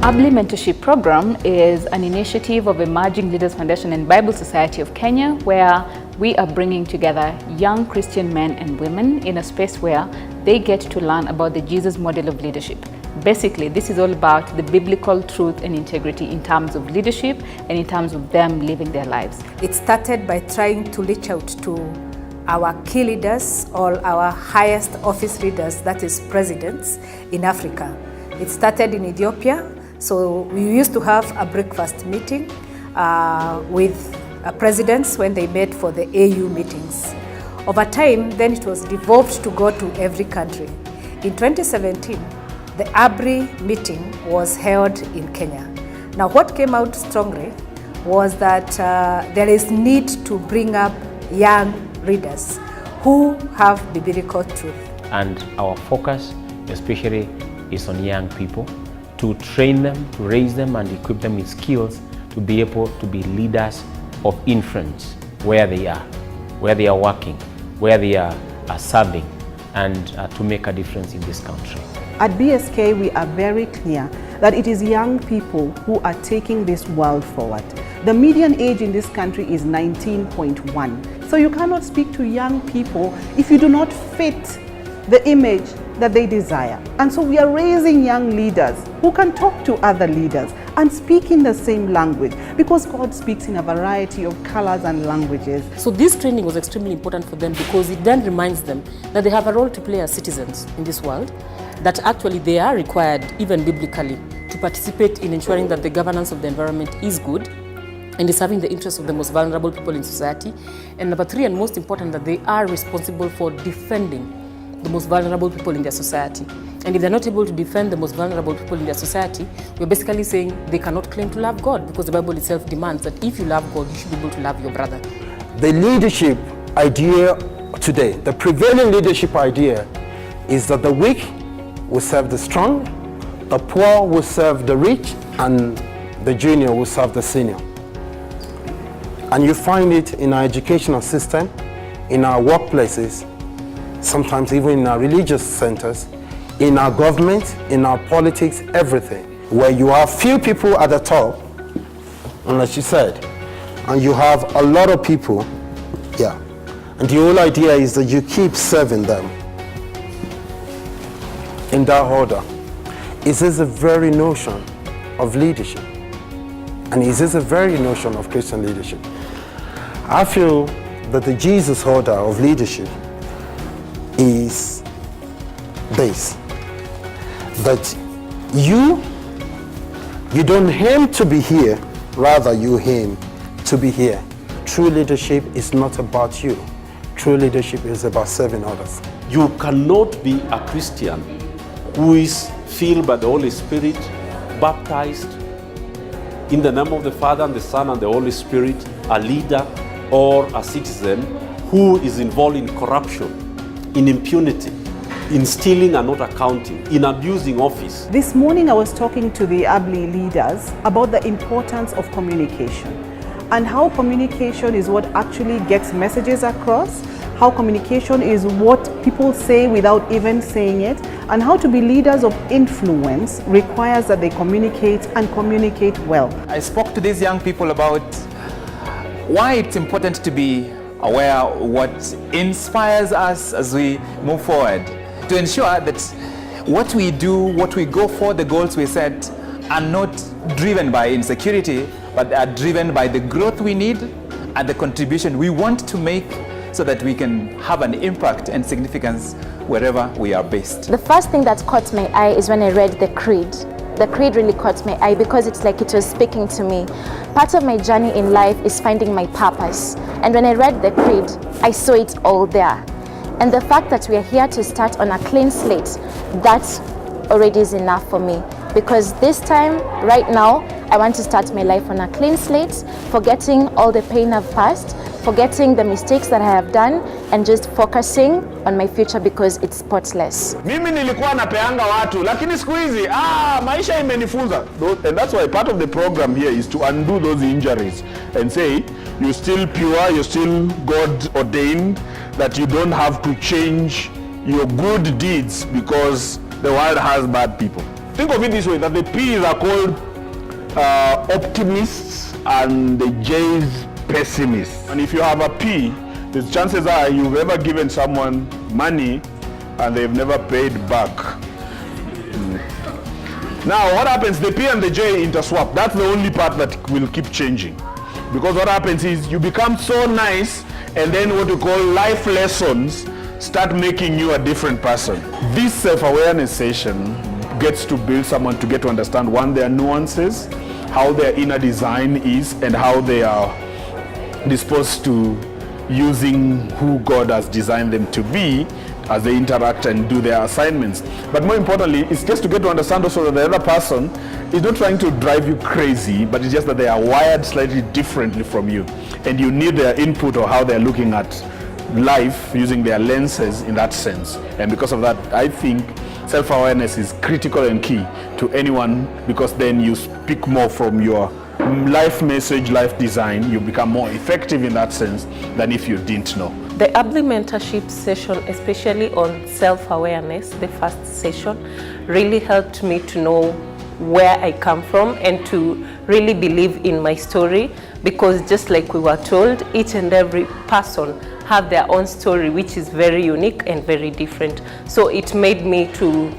ABLI Mentorship Program is an initiative of Emerging Leaders Foundation and Bible Society of Kenya, where we are bringing together young Christian men and women in a space where they get to learn about the Jesus model of leadership. Basically, this is all about the biblical truth and integrity in terms of leadership and in terms of them living their lives. It started by trying to reach out to our key leaders, all our highest office leaders, that is presidents in Africa. It started in Ethiopia. So we used to have a breakfast meeting with presidents when they met for the AU meetings. Over time, then it was devolved to go to every country. In 2017, the ABLI meeting was held in Kenya. Now, what came out strongly was that there is need to bring up young leaders who have biblical truth. And our focus especially is on young people, to train them, to raise them and equip them with skills to be able to be leaders of influence where they are working, where they are serving, and to make a difference in this country. At BSK, we are very clear that it is young people who are taking this world forward. The median age in this country is 19.1. So you cannot speak to young people if you do not fit the image that they desire. And so we are raising young leaders who can talk to other leaders and speak in the same language, because God speaks in a variety of colors and languages. So this training was extremely important for them, because it then reminds them that they have a role to play as citizens in this world, that actually they are required, even biblically, to participate in ensuring that the governance of the environment is good and is serving the interests of the most vulnerable people in society. And number three, and most important, that they are responsible for defending the most vulnerable people in their society. And if they're not able to defend the most vulnerable people in their society, we're basically saying they cannot claim to love God, because the Bible itself demands that if you love God, you should be able to love your brother. The leadership idea today, the prevailing leadership idea, is that the weak will serve the strong, the poor will serve the rich, and the junior will serve the senior. And you find it in our educational system, in our workplaces, sometimes even in our religious centers, in our government, in our politics, everything. Where you have few people at the top, and as you said, and you have a lot of people, and the whole idea is that you keep serving them in that order. Is this the very notion of leadership? And is this the very notion of Christian leadership? I feel that the Jesus order of leadership is this, that you don't aim to be here, rather you aim to be here. True leadership is not about you. True leadership is about serving others. You cannot be a Christian who is filled by the Holy Spirit, baptized in the name of the Father and the Son and the Holy Spirit, a leader or a citizen who is involved in corruption, in impunity, in stealing and not accounting, in abusing office. This morning I was talking to the ABLI leaders about the importance of communication, and how communication is what actually gets messages across, how communication is what people say without even saying it, and how to be leaders of influence requires that they communicate and communicate well. I spoke to these young people about why it's important to be aware of what inspires us as we move forward, to ensure that what we do, what we go for, the goals we set, are not driven by insecurity, but are driven by the growth we need and the contribution we want to make, so that we can have an impact and significance wherever we are based. The first thing that caught my eye is when I read the creed. The creed really caught my eye, because it's like it was speaking to me. Part of my journey in life is finding my purpose. And when I read the creed, I saw it all there. And the fact that we are here to start on a clean slate, that already is enough for me. Because this time, right now, I want to start my life on a clean slate, forgetting all the pain I've passed, forgetting the mistakes that I have done, and just focusing on my future, because it's spotless. Mimi nilikuwa napeanga watu, lakini siku hizi maisha imenifunza. And that's why part of the program here is to undo those injuries and say you're still pure, you're still God ordained, that you don't have to change your good deeds because the world has bad people. think of it this way, that the P's are called optimists and the J's pessimists. And if you have a P, the chances are you've ever given someone money and they've never paid back. Now what happens, the P and the J interswap. That's the only part that will keep changing. Because what happens is you become so nice, and then what we call life lessons start making you a different person. This self-awareness session gets to build someone to get to understand, one, their nuances, how their inner design is, and how they are disposed to using who God has designed them to be as they interact and do their assignments. But more importantly, it's just to get to understand also that the other person is not trying to drive you crazy, but it's just that they are wired slightly differently from you. And you need their input or how they're looking at life using their lenses in that sense. And because of that, I think self-awareness is critical and key to anyone, because then you speak more from your life message, life design. You become more effective in that sense than if you didn't know. The ABLI mentorship session, especially on self-awareness, the first session, really helped me to know where I come from and to really believe in my story, because just like we were told, each and every person have their own story, which is very unique and very different. So it made me to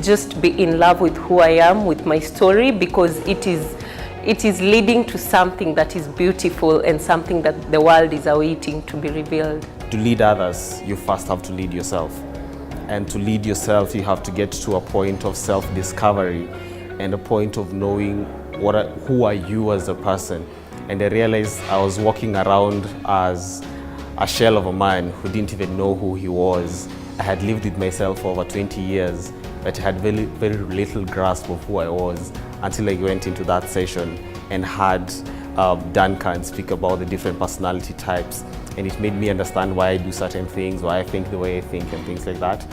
just be in love with who I am, with my story, because it is leading to something that is beautiful and something that the world is awaiting to be revealed. To lead others, you first have to lead yourself. And to lead yourself, you have to get to a point of self-discovery and a point of knowing who are you as a person. And I realized I was walking around as a shell of a man who didn't even know who he was. I had lived with myself for over 20 years, but I had very, very little grasp of who I was until I went into that session and had Duncan speak about the different personality types. And it made me understand why I do certain things, why I think the way I think, and things like that.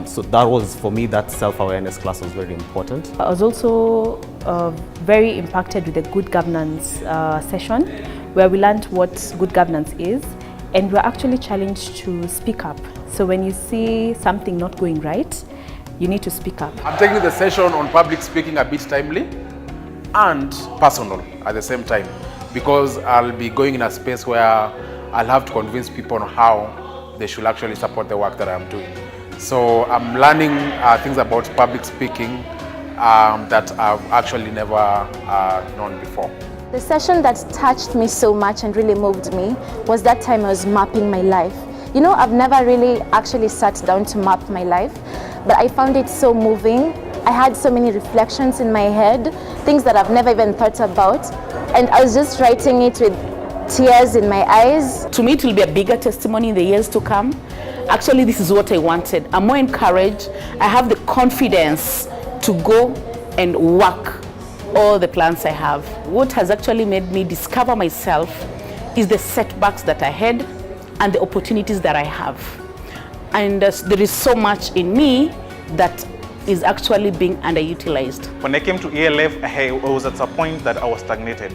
So that was, for me, that self-awareness class was very important. I was also very impacted with the good governance session, where we learned what good governance is, and we're actually challenged to speak up. So when you see something not going right, you need to speak up. I'm taking the session on public speaking a bit timely and personal at the same time, because I'll be going in a space where I'll have to convince people on how they should actually support the work that I'm doing. So I'm learning things about public speaking that I've actually never known before. The session that touched me so much and really moved me was that time I was mapping my life. You know, I've never really actually sat down to map my life, but I found it so moving. I had so many reflections in my head, things that I've never even thought about, and I was just writing it with tears in my eyes. To me, it will be a bigger testimony in the years to come. Actually, this is what I wanted. I'm more encouraged. I have the confidence to go and work all the plans I have. What has actually made me discover myself is the setbacks that I had and the opportunities that I have. And there is so much in me that is actually being underutilized. When I came to ELF, I was at a point that I was stagnated.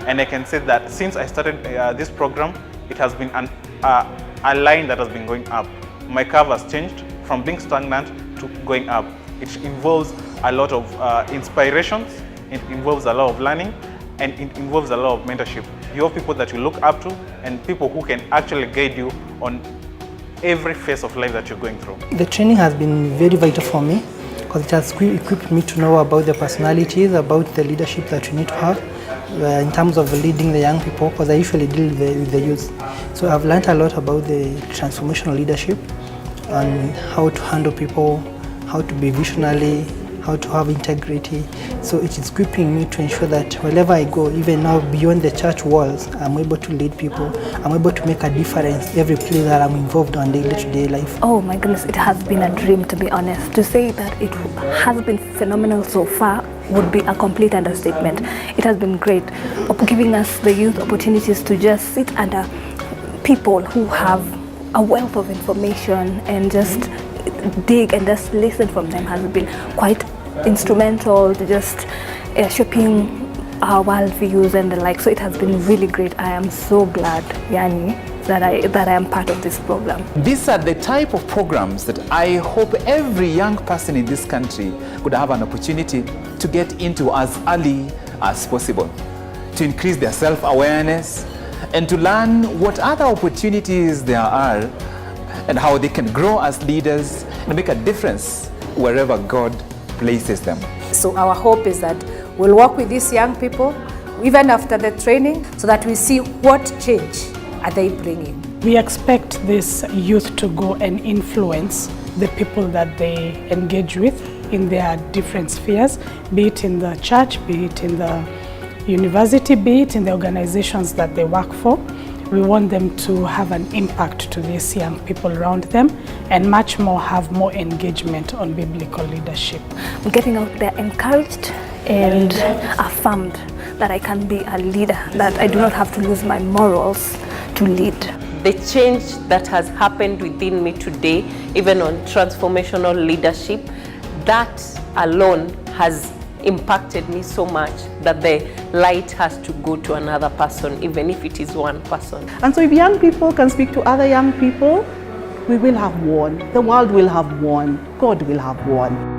And I can say that since I started this program, it has been a line that has been going up. My curve has changed from being stagnant to going up. It involves a lot of inspirations, it involves a lot of learning, and it involves a lot of mentorship. You have people that you look up to and people who can actually guide you on every phase of life that you're going through. The training has been very vital for me because it has equipped me to know about the personalities, about the leadership that we need to have in terms of leading the young people, because I usually deal with the youth. So I've learned a lot about the transformational leadership and how to handle people, how to be visionary, how to have integrity. So it is equipping me to ensure that wherever I go, even now beyond the church walls, I'm able to lead people. I'm able to make a difference every place that I'm involved on day-to-day life. Oh my goodness, it has been a dream, to be honest. To say that it has been phenomenal so far would be a complete understatement. It has been great, giving us the youth opportunities to just sit under people who have a wealth of information and just dig and just listen from them has been quite instrumental to just shaping our worldviews and the like. So it has been really great. I am so glad, Yani, that I am part of this program. These are the type of programs that I hope every young person in this country could have an opportunity to get into as early as possible, to increase their self-awareness and to learn what other opportunities there are and how they can grow as leaders and make a difference wherever God places them. So our hope is that we'll work with these young people even after the training so that we see what change are they bringing. We expect this youth to go and influence the people that they engage with in their different spheres, be it in the church, be it in the university, be it in the organizations that they work for. We want them to have an impact to these young people around them and much more have more engagement on biblical leadership. I'm getting out there encouraged and affirmed that I can be a leader, that I do not have to lose my morals to lead. The change that has happened within me today, even on transformational leadership, that alone has impacted me so much that the light has to go to another person, even if it is one person. And so if young people can speak to other young people, we will have won. The world will have won. God will have won.